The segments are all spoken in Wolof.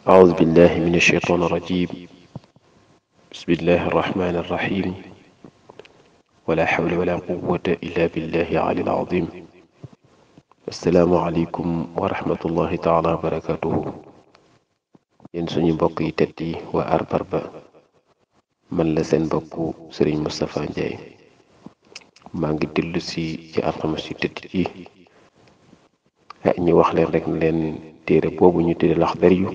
أعوذ بالله من الشيطان الرجيم. بسم الله الرحمن الرحيم. ولا حول ولا قوة إلا بالله العلي العظيم. السلام عليكم ورحمة الله تعالى وبركاته. yéen suñu mbokk yi tedd yi waa Arbarba man la seen mbokku Serigne Moustapha Ndiaye maa ngi dellu si ci alxames yu tedd yi ñu wax leen rek ne leen téere boobu ñu tudde Laxdari yu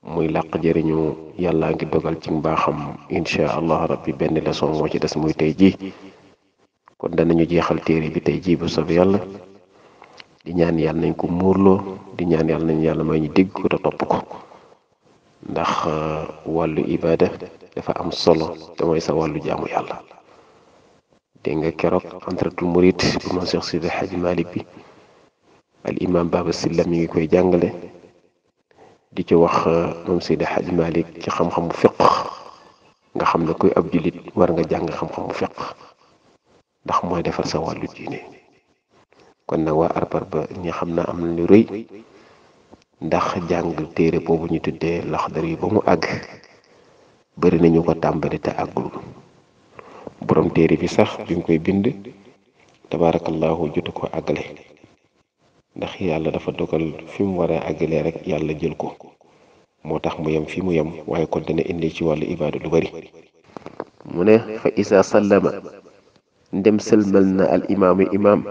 muy làq jëriñu yàllaa ngi dogal ci mbaaxam incha allah rabbi benn leçon moo ci des muy tey jii kon danañu jeexal téere bi tey jii bu soobee yàlla di ñaan yàlla nañ ko muurloo di ñaan yàlla nañ yàlla may ñu dégg ko te topp ko ndax wàllu ibaada dafa am solo te mooy sa wàllu jaamu yàlla. dégg nga keroog entratul murid bu ma Seex Sidi Xaaji Malik bi al imam Baba Silla mi ngi koy jàngale di ci wax moom Seydi Hadji Malick ci xam-xamu fiq nga xam ne kuy ab jullit war nga jàng xam-xamu fiq ndax mooy defar sa wàllu diine kon nag waa Arbarba ñi xam na am na lu rëy ndax jàng téere boobu ñu tuddee Laxdari ba mu àgg bëri nañu ko tàmbali te àggul borom téere bi sax bi mu koy bind tabaarakallaahu jotu ko àggale ndax yàlla dafa dogal fi mu war a àggalee rek yàlla jël ko moo tax mu yem fi mu yem waaye kon dana indi ci wàllu ibaadu lu bari mu ne fa isa sallama ndem sëlmal na al imaamu imaam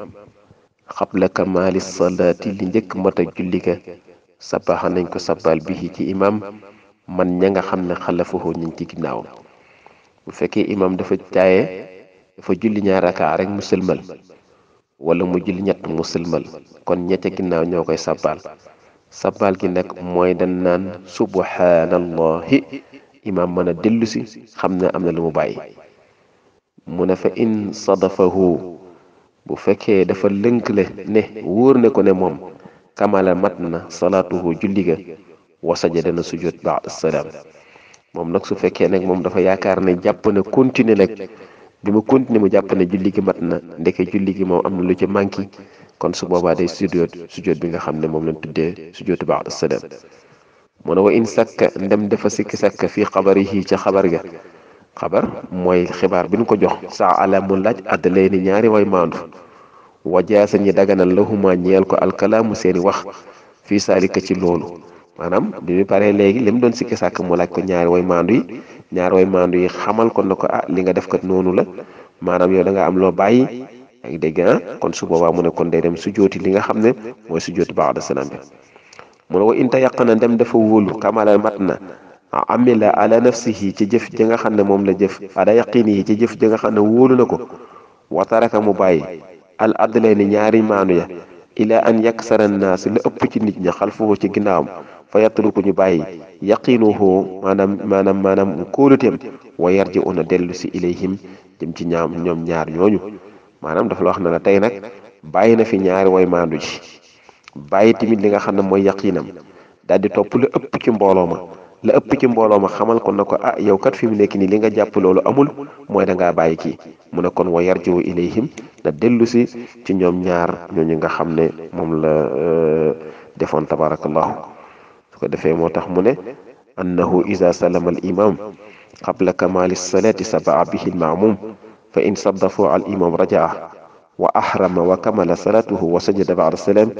xabla kamaali salaati li njëkk mat ak julli ga sabaxa nañ ko sabal bi ci imaam man ña nga xam ne xalafahu ñu ci ginnaaw bu fekkee imaam dafa julli ñaar rakaa rek mu sëlmal wala mu julli ñett mu sëlmal kon ñette ginnaaw ñoo koy sabal gi nag mooy dañ naan subhanallahi imaam mën a dellu si xam ne am na lu mu bàyyi mu ne fa in sadafahu bu fekkee dafa lënkle ne wóor ne ko ne moom kamala mat na salaatuhu julli ga wa sajada na sujjóot ba'da salaam moom nag su fekkee nag moom dafa yaakaar ne jàpp ne continuer nag bi mu continuer mu jàpp ne julli gi mat na ndeke julli gi moom am na lu ci manqué kon su boobaa day sujjóot bi nga xam ne moom lañ tuddee sujjóotu ba'da salaam mu ne wa in sakka ndem dafa sikki sakka fii xabarihi ca xabar ga xabar mooy xibaar bi ñu ko jox saa ala mu laaj addalee ni ñaari way maandu wajaasa ñi daganal lahuma ñeel ko alkalaamu seeni wax fii saalika ci loolu maanaam bi mu paree léegi li mu doon sikki sàkk mu laaj ko ñaari way maandu yi xamal ko na ko li nga def kat noonu la maanaam yow da nga am loo bàyyi yaa ngi dégg kon su boobaa mu ne kon day dem sujooti li nga xam ne mooy sujooti ba'da salaam bi mu ne wa in tayaqana dem dafa wóolu kamala mat na amila ala nafsihi ci jëf ja nga xam ne moom la jëf ada yaqini yi ci jëf ja nga xam ne wóolu na ko wa taraka mu bàyyi al adlayni ñaari maanu ya ila an yaksara naas la ëpp ci nit ña xalfuhu ci ginnaawam fa yatruku ñu bàyyi yaqinuhu maanaam kóoluteem wa yarji'una dellu si ilayhim jëm ci ñoom ñaar ñooñu maanaam dafa la wax ne la tey nag bàyyi na fi ñaari way maandu ji bàyyi tamit li nga xam ne mooy yaqinam daal di topp la ëpp ci mbooloo ma xamal ko na ko yow kat fi mu nekk nii li nga jàpp loolu amul mooy da ngaa bàyyi kii mu ne kon wa yarji'u ilayhim na dellu si ci ñoom ñaar ñooñu nga xam ne moom la defoon tabarakallahu su ko defee moo tax mu ne annahu iza salama al imam qabla kamali salati sabaa bihi al ma'mum fa in saddafu al imam rajaa wa ahrama wa kamala salatuhu wa sajada ba'da salam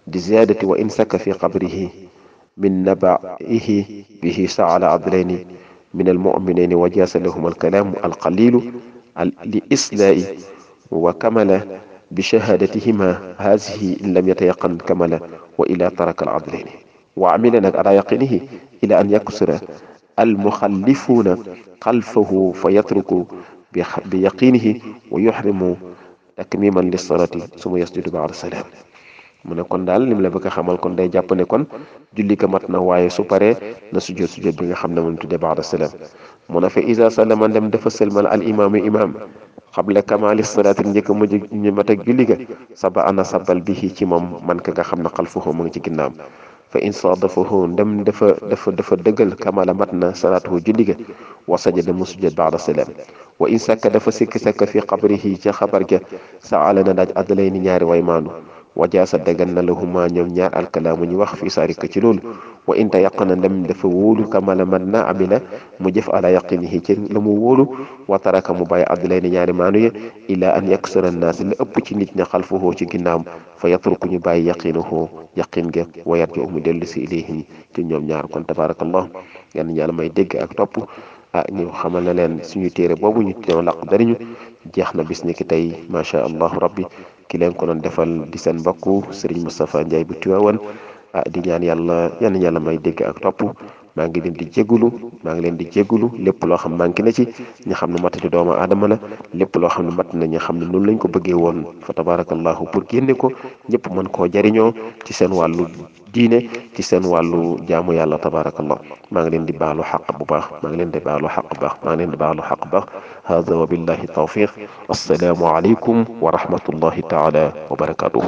bi ziyadati wa in sakka fi qabrihi min naba'ihi bihi sa'ala adlayni min al mu'minayni wa jasa lahum al kalamu al qalilu li islaa'i wa kamala bi shahadatihima hazihi in lam yatayaqan kamala wa ila taraka al adlayni wa amila nag ala yaqinihi ila an yaksura al muxallifuuna xalfahu fa yatruku bi yaqinihi wa yuxrimu takmiman lissalati suma yasjudu ba'da salaam mu ne kon daal lim la bëgg a xamal kon day jàpp ne kon julli ko mat na waaye su paree na sujjóot bi nga xam ne moom tuddee ba'da salaam mu ne fa iza sallama ndem dafa sëlmal al imaamu imaam xabla kamaali salaati njëkk mujj ñu mat ak julli ga saba ana sabal bihi ci moom man ka nga xam ne xalfuhu mu ngi ci ginnaaw fa in sadafahu ndem dafa dëggal kamala mat na salaatuhu julli ga wa sajada mu sujjóot ba'da salaam wa in sakka dafa sikki sakka fi qabrihi ca xabar ga sa'ala na daaj adlay ni ñaari way maandu wajaasa dagan na lahuma ñoom ñaar alkalaamu ñu wax fii saarika ci loolu wa in tayaqana ndem dafa wóolu kamala man na amila mu jëf ala yaqinihi ci la mu wóolu wa taraka mu bàyyi adlayni ñaari maanu ya ila an yaksura annaas la ëpp ci nit ña xalfuhu ci ginnaawam fa yatruku ñu bàyyi yaqinuhu yaqin ga wa yarju mu dellu si ilayhim ci ñoom ñaar kon tabarakallah yan yàlla may dégg ak topp ñu xamal na leen suñu téere boobu ñu doon laq dariñu jeex na bis ni ki tey macha allah rabbi ki leen ko doon defal di seen mbokku Serigne Moustapha Ndiaye bu Tiwaawan di ñaan yàlla yàlla may dégg ak topp maa ngi leen di jéggulu lépp loo xam manqué na ci ñi xam ne matati doomu aadama la lépp loo xam ne mat na ñi xam ne noonu lañ ko bëggee woon fa tabarakallahu pour génne ko ñëpp mën koo jariñoo ci seen wàllu diine ci seen wàllu jaamu yàlla tabarakallah maa ngi leen di baalu xaq bu baax hada wa billahi tawfiq assalaamu aleykum wa rahmatullahi taala wa barakatuhu